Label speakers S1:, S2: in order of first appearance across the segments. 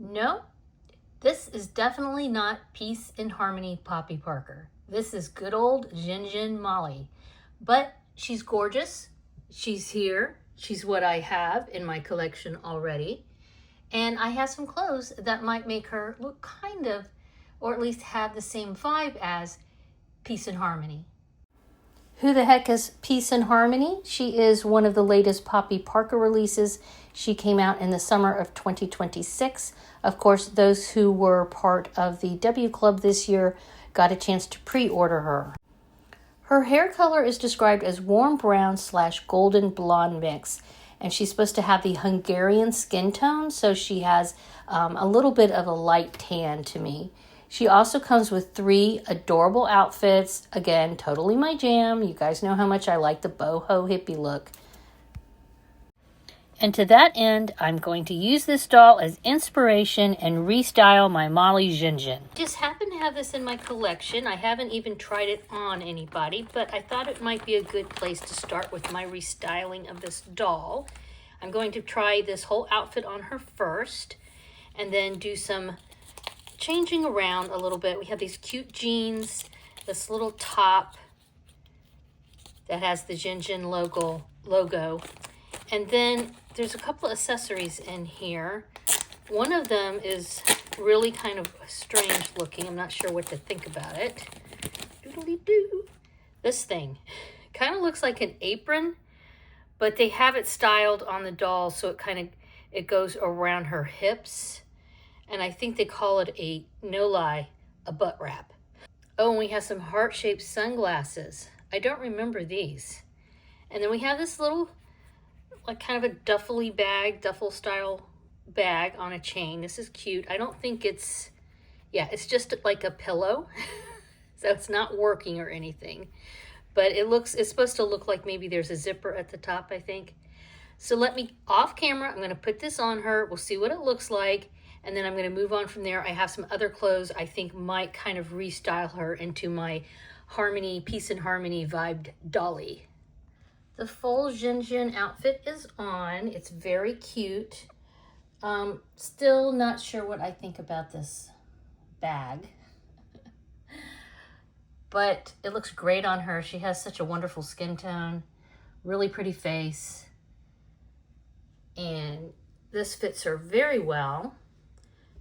S1: No, this is definitely not Peace and Harmony Poppy Parker. This is good old Xian Xian Molly. But she's gorgeous. She's here. She's what I have in my collection already. And I have some clothes that might make her look kind of, or at least have the same vibe as Peace and Harmony. Who the heck is Peace and Harmony? She is one of the latest Poppy Parker releases. She came out in the summer of 2026. Of course, those who were part of the W Club this year got a chance to pre-order her. Her hair color is described as warm brown / golden blonde mix. And she's supposed to have the Hungarian skin tone, so she has a little bit of a light tan to me. She also comes with 3 adorable outfits. Again, totally my jam. You guys know how much I like the boho hippie look. And to that end, I'm going to use this doll as inspiration and restyle my Molly Xian Xian. Just happen to have this in my collection. I haven't even tried it on anybody, but I thought it might be a good place to start with my restyling of this doll. I'm going to try this whole outfit on her first, and then do some changing around a little bit. We have these cute jeans, this little top that has the Xian Xian logo. And then there's a couple of accessories in here. One of them is really kind of strange looking. I'm not sure what to think about it. Doodly-doo. This thing kind of looks like an apron, but they have it styled on the doll so it goes around her hips. And I think they call it no lie, a butt wrap. Oh, and we have some heart-shaped sunglasses. I don't remember these. And then we have this little, like kind of a duffel style bag on a chain. This is cute. I don't think it's just like a pillow. So it's not working or anything. But it's supposed to look like maybe there's a zipper at the top, I think. So off camera, I'm gonna put this on her. We'll see what it looks like. And then I'm going to move on from there. I have some other clothes I think might kind of restyle her into my Peace and Harmony vibed dolly. The full Xian Xian outfit is on. It's very cute. Still not sure what I think about this bag. But it looks great on her. She has such a wonderful skin tone. Really pretty face. And this fits her very well.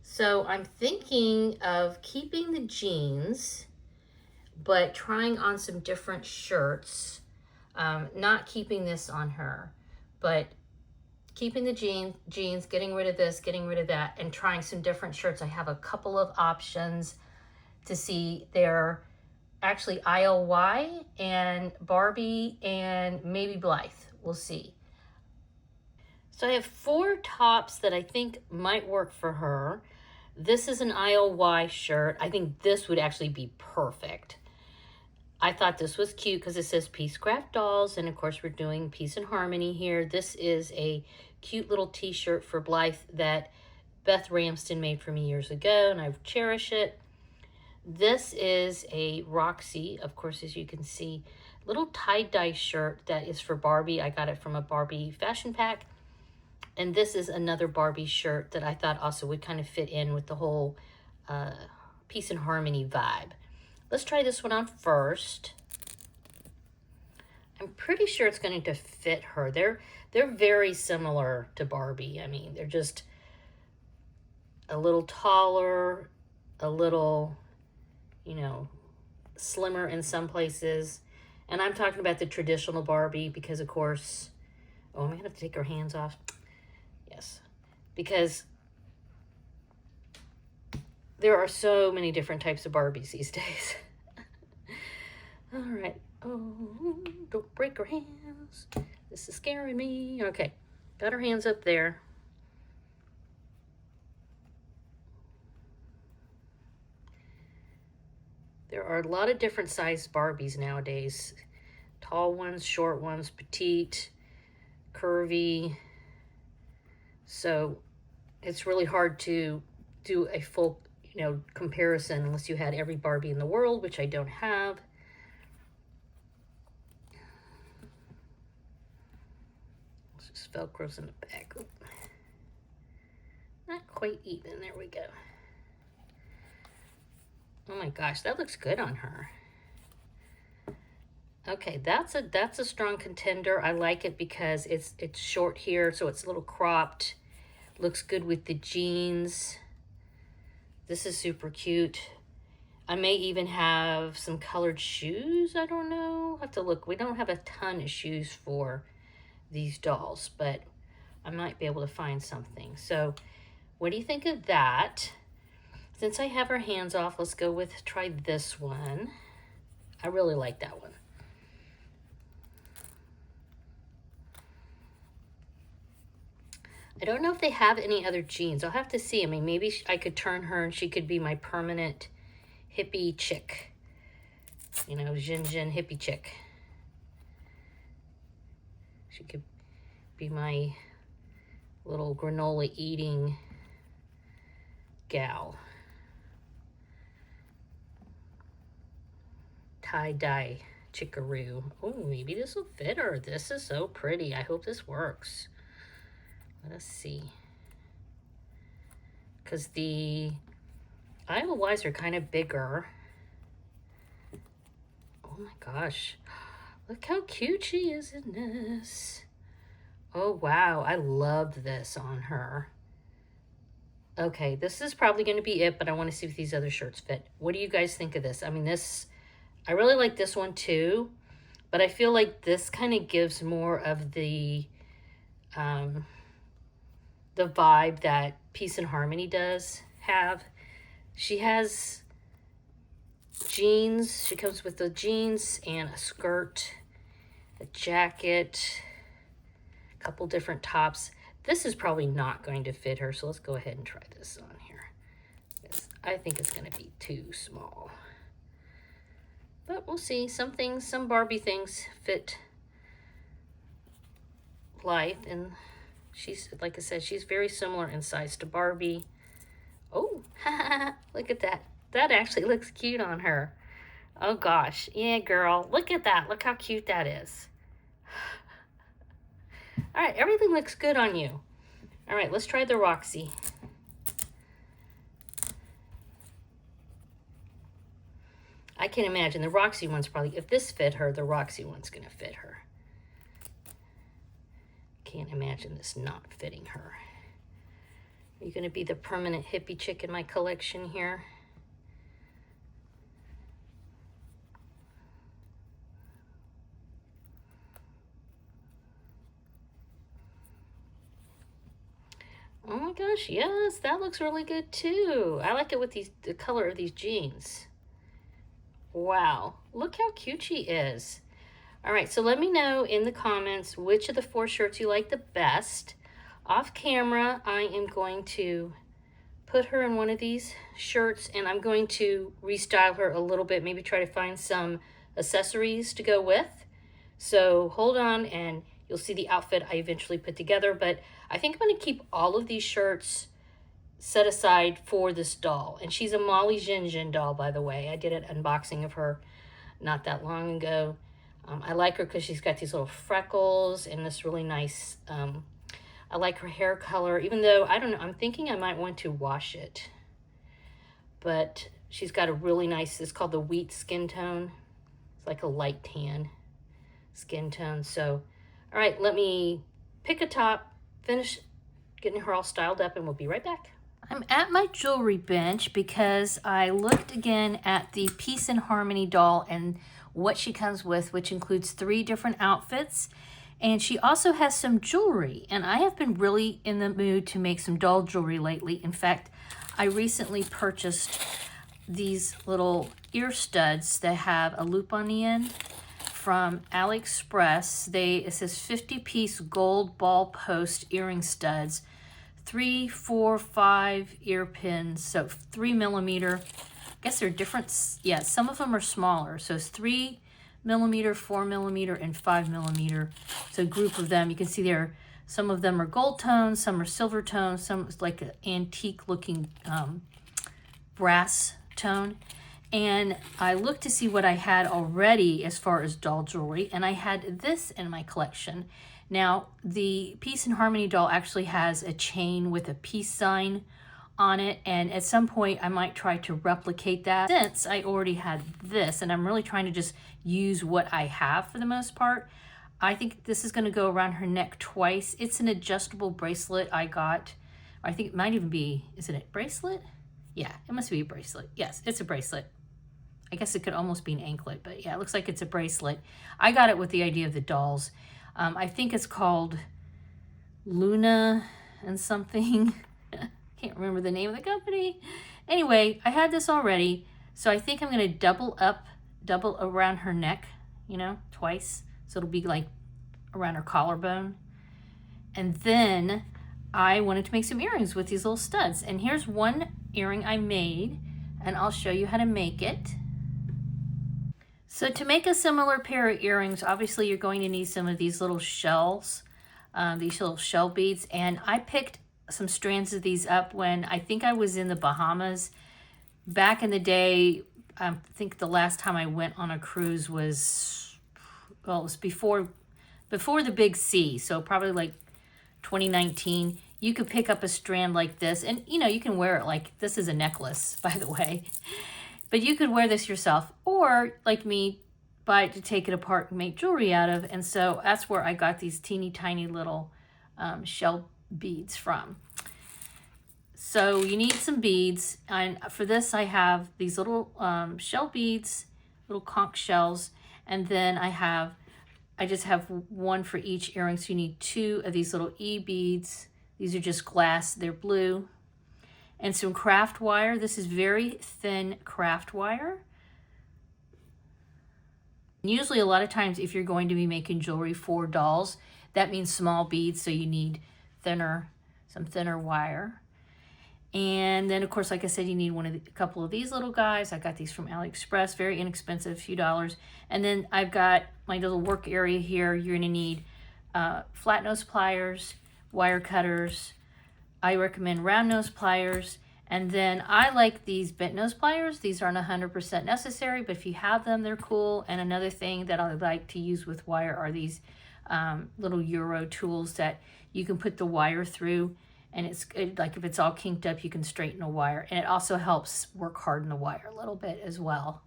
S1: So I'm thinking of keeping the jeans, but trying on some different shirts. Not keeping this on her, but keeping the jeans, getting rid of this, getting rid of that, and trying some different shirts. I have a couple of options to see. They're actually ILY and Barbie and maybe Blythe. We'll see. So I have 4 tops that I think might work for her. This is an ILY shirt. I think this would actually be perfect. I thought this was cute because it says Peacecraft Dolls, and of course we're doing Peace and Harmony here. This is a cute little t-shirt for Blythe that Beth Ramsden made for me years ago, and I cherish it. This is a Roxy, of course, as you can see, little tie-dye shirt that is for Barbie. I got it from a Barbie fashion pack. And this is another Barbie shirt that I thought also would kind of fit in with the whole Peace and Harmony vibe. Let's try this one on first. I'm pretty sure it's going to fit her. They're very similar to Barbie. I mean, they're just a little taller, a little, slimmer in some places. And I'm talking about the traditional Barbie because, of course, oh, I'm going to have to take her hands off. Yes, because there are so many different types of Barbies these days. All right. Oh, don't break her hands. This is scaring me. Okay, got her hands up there. There are a lot of different sized Barbies nowadays. Tall ones, short ones, petite, curvy. So it's really hard to do a full, comparison unless you had every Barbie in the world, which I don't have. This just Velcros in the back. Not quite even. There we go. Oh my gosh, that looks good on her. Okay, that's a strong contender. I like it because it's short here, so it's a little cropped. Looks good with the jeans. This is super cute. I may even have some colored shoes. I don't know. I'll have to look. We don't have a ton of shoes for these dolls, but I might be able to find something. So what do you think of that? Since I have her hands off, let's go with, try this one. I really like that one. I don't know if they have any other jeans. I'll have to see. I mean, maybe I could turn her and she could be my permanent hippie chick. You know, Xian Xian hippie chick. She could be my little granola eating gal. Tie-dye chickaroo. Oh, maybe this will fit her. This is so pretty. I hope this works. Let us see. Because the ILYs are kind of bigger. Oh my gosh. Look how cute she is in this. Oh wow, I love this on her. Okay, this is probably going to be it, but I want to see if these other shirts fit. What do you guys think of this? I mean, I really like this one too, but I feel like this kind of gives more of the vibe that Peace and Harmony does have. She has jeans. She comes with the jeans and a skirt, a jacket, a couple different tops. This is probably not going to fit her, so let's go ahead and try this on here. I think it's going to be too small. But we'll see. Some things, some Barbie things fit Blythe, and she's, like I said, she's very similar in size to Barbie. Oh, look at that. That actually looks cute on her. Oh gosh. Yeah, girl. Look at that. Look how cute that is. All right, everything looks good on you. All right, let's try the Roxy. I can imagine the Roxy one's probably, if this fit her, the Roxy one's going to fit her. Can't imagine this not fitting her. Are you going to be the permanent hippie chick in my collection here? Oh my gosh, yes, that looks really good too. I like it with the color of these jeans. Wow, look how cute she is. All right, so let me know in the comments which of the 4 shirts you like the best. Off camera, I am going to put her in one of these shirts and I'm going to restyle her a little bit, maybe try to find some accessories to go with. So hold on and you'll see the outfit I eventually put together, but I think I'm going to keep all of these shirts set aside for this doll. And she's a Molly Xian Xian doll, by the way. I did an unboxing of her not that long ago. I like her because she's got these little freckles and this really nice, I like her hair color, even though, I don't know, I'm thinking I might want to wash it. But she's got a really nice, it's called the wheat skin tone. It's like a light tan skin tone. So, all right, let me pick a top, finish getting her all styled up, and we'll be right back. I'm at my jewelry bench because I looked again at the Peace and Harmony doll and what she comes with, which includes 3 different outfits. And she also has some jewelry. And I have been really in the mood to make some doll jewelry lately. In fact, I recently purchased these little ear studs that have a loop on the end from AliExpress. It says 50-piece gold ball post earring studs, 3, 4, 5 ear pins, so 3 millimeter. I guess they're different. Yeah, some of them are smaller. So it's 3 millimeter, 4 millimeter, and 5 millimeter. So a group of them. You can see there, some of them are gold tones, some are silver tones, some is like an antique looking brass tone. And I looked to see what I had already as far as doll jewelry, and I had this in my collection. Now, the Peace and Harmony doll actually has a chain with a peace sign on it, and at some point I might try to replicate that. Since I already had this and I'm really trying to just use what I have for the most part, I think this is going to go around her neck twice. It's an adjustable bracelet I got. I think it might even be, is it a bracelet? Yeah, it must be a bracelet. Yes, it's a bracelet. I guess it could almost be an anklet, but yeah, it looks like it's a bracelet. I got it with the idea of the dolls. I think it's called Luna and something. Can't remember the name of the company. Anyway, I had this already, so I think I'm going to double around her neck, you know, twice. So it'll be like around her collarbone. And then I wanted to make some earrings with these little studs. And here's one earring I made, and I'll show you how to make it. So to make a similar pair of earrings, obviously you're going to need some of these little shells, these little shell beads. And I picked some strands of these up when I think I was in the Bahamas. Back in the day, I think the last time I went on a cruise was, well, it was before the big C, so probably like 2019. You could pick up a strand like this, and you know, you can wear it like, this is a necklace, by the way. But you could wear this yourself, or like me, buy it to take it apart and make jewelry out of. And so that's where I got these teeny tiny little shell beads from. So you need some beads, and for this I have these little shell beads, little conch shells, and then I just have one for each earring. So you need 2 of these little E beads. These are just glass, they're blue. And some craft wire. This is very thin craft wire. Usually a lot of times if you're going to be making jewelry for dolls, that means small beads, so you need some thinner wire. And then of course, like I said, you need a couple of these little guys. I got these from AliExpress, very inexpensive, a few dollars. And then I've got my little work area here. You're gonna need flat nose pliers, wire cutters. I recommend round nose pliers. And then I like these bent nose pliers. These aren't 100% necessary, but if you have them, they're cool. And another thing that I like to use with wire are these little Euro tools that you can put the wire through, and like if it's all kinked up, you can straighten a wire. And it also helps work harden the wire a little bit as well.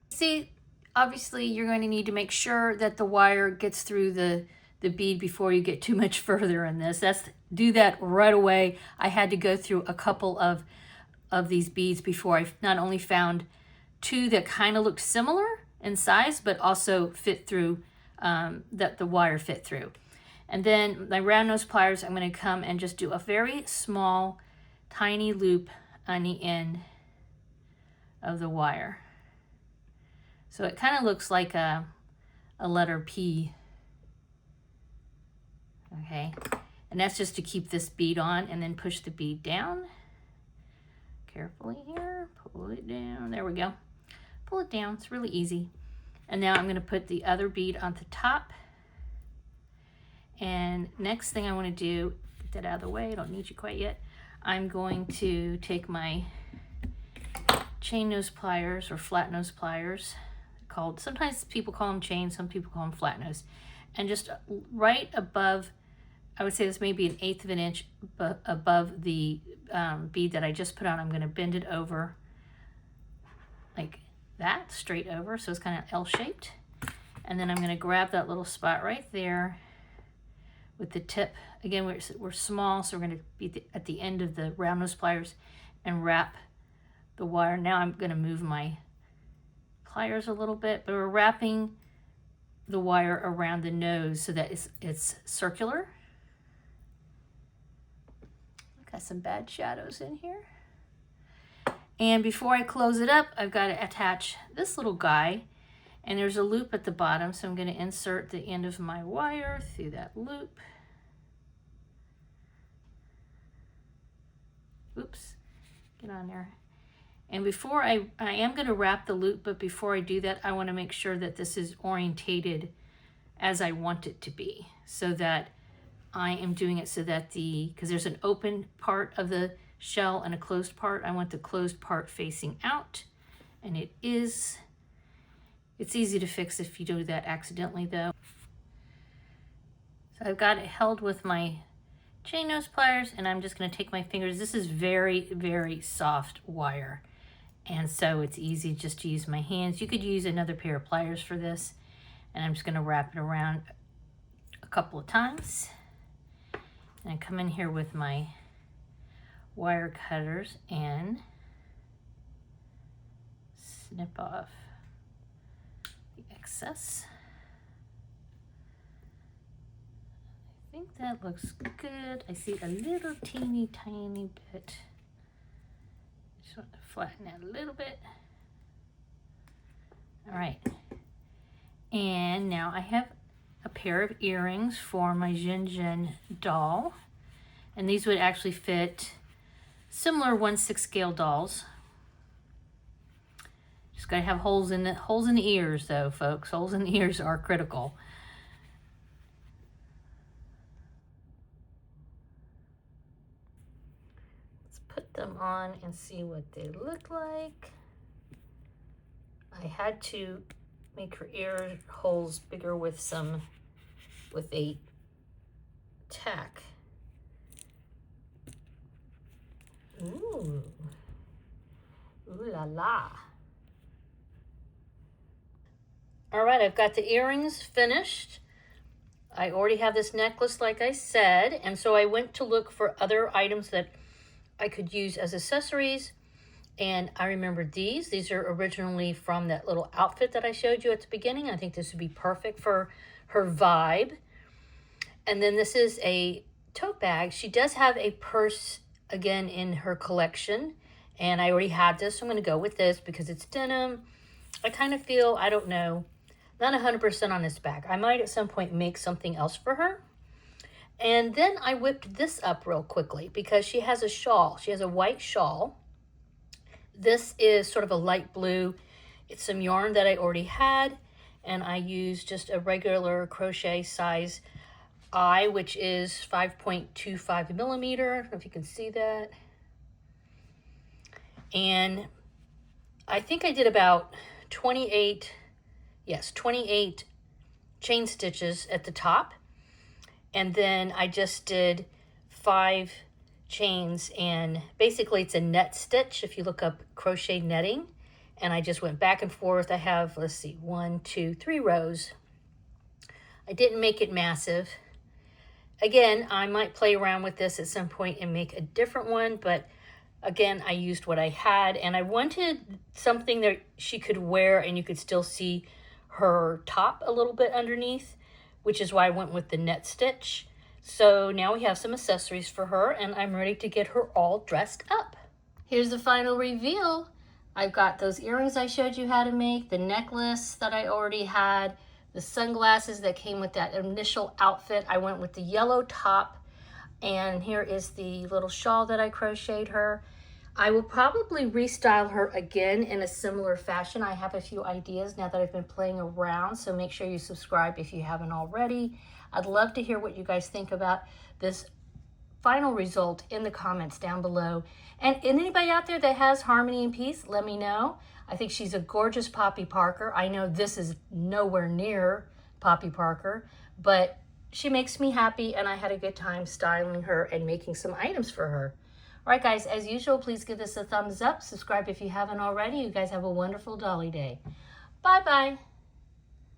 S1: See, obviously you're going to need to make sure that the wire gets through the bead before you get too much further in this. Do that right away. I had to go through a couple of these beads before I not only found 2 that kind of looked similar in size, but also fit through, that the wire fit through. And then my round nose pliers, I'm going to come and just do a very small, tiny loop on the end of the wire. So it kind of looks like a letter P. Okay, and that's just to keep this bead on, and then push the bead down. Carefully here, pull it down. There we go. Pull it down, it's really easy. And now I'm going to put the other bead on the top. And next thing I want to do, get that out of the way, I don't need you quite yet. I'm going to take my chain nose pliers or flat nose pliers, sometimes people call them chain, some people call them flat nose, and just right above, I would say this may be 1/8 of an inch above the bead that I just put on, I'm going to bend it over like that, straight over, so it's kind of L-shaped. And then I'm going to grab that little spot right there with the tip. Again, we're small, so we're going to be at the end of the round nose pliers and wrap the wire. Now I'm going to move my pliers a little bit, but we're wrapping the wire around the nose so that it's circular. Got some bad shadows in here. And before I close it up, I've got to attach this little guy, and there's a loop at the bottom, so I'm going to insert the end of my wire through that loop. Oops, get on there. And before I am going to wrap the loop, but before I do that, I want to make sure that this is orientated as I want it to be, so that I am doing it so that because there's an open part of the shell and a closed part. I want the closed part facing out, and it is. It's easy to fix if you do that accidentally though. So I've got it held with my chain nose pliers, and I'm just going to take my fingers. This is very, very soft wire, and so it's easy just to use my hands. You could use another pair of pliers for this, and I'm just going to wrap it around a couple of times. And I come in here with my wire cutters and snip off the excess. I think that looks good. I see a little teeny tiny bit. Just want to flatten that a little bit. All right. And now I have a pair of earrings for my Xian Xian doll. And these would actually fit similar 1/6 scale dolls. Just gotta have holes in the ears though, folks. Holes in the ears are critical. Let's put them on and see what they look like. I had to make her ear holes bigger with a tack. Ooh. Ooh la la. All right, I've got the earrings finished. I already have this necklace, like I said, and so I went to look for other items that I could use as accessories, and I remembered these. These are originally from that little outfit that I showed you at the beginning. I think this would be perfect for her vibe. And then this is a tote bag. She does have a purse, again, in her collection, and I already have this, so I'm going to go with this because it's denim. I kind of feel, I don't know, not 100% on this bag. I might at some point make something else for her. And then I whipped this up real quickly because she has a shawl. She has a white shawl. This is sort of a light blue. It's some yarn that I already had, and I used just a regular crochet size I, which is 5.25 millimeter. I don't know if you can see that. And I think I did about 28 chain stitches at the top. And then I just did 5 chains, and basically it's a net stitch if you look up crochet netting. And I just went back and forth. I have, let's see, 1, 2, 3 rows. I didn't make it massive. Again, I might play around with this at some point and make a different one, but again, I used what I had, and I wanted something that she could wear and you could still see her top a little bit underneath, which is why I went with the net stitch. So now we have some accessories for her, and I'm ready to get her all dressed up. Here's the final reveal. I've got those earrings I showed you how to make, the necklace that I already had, the sunglasses that came with that initial outfit. I went with the yellow top, and here is the little shawl that I crocheted her. I will probably restyle her again in a similar fashion. I have a few ideas now that I've been playing around, so make sure you subscribe if you haven't already. I'd love to hear what you guys think about this final result in the comments down below. And anybody out there that has Harmony and Peace, let me know. I think she's a gorgeous Poppy Parker. I know this is nowhere near Poppy Parker, but she makes me happy, and I had a good time styling her and making some items for her. All right, guys, as usual, please give this a thumbs up. Subscribe if you haven't already. You guys have a wonderful Dolly Day. Bye-bye.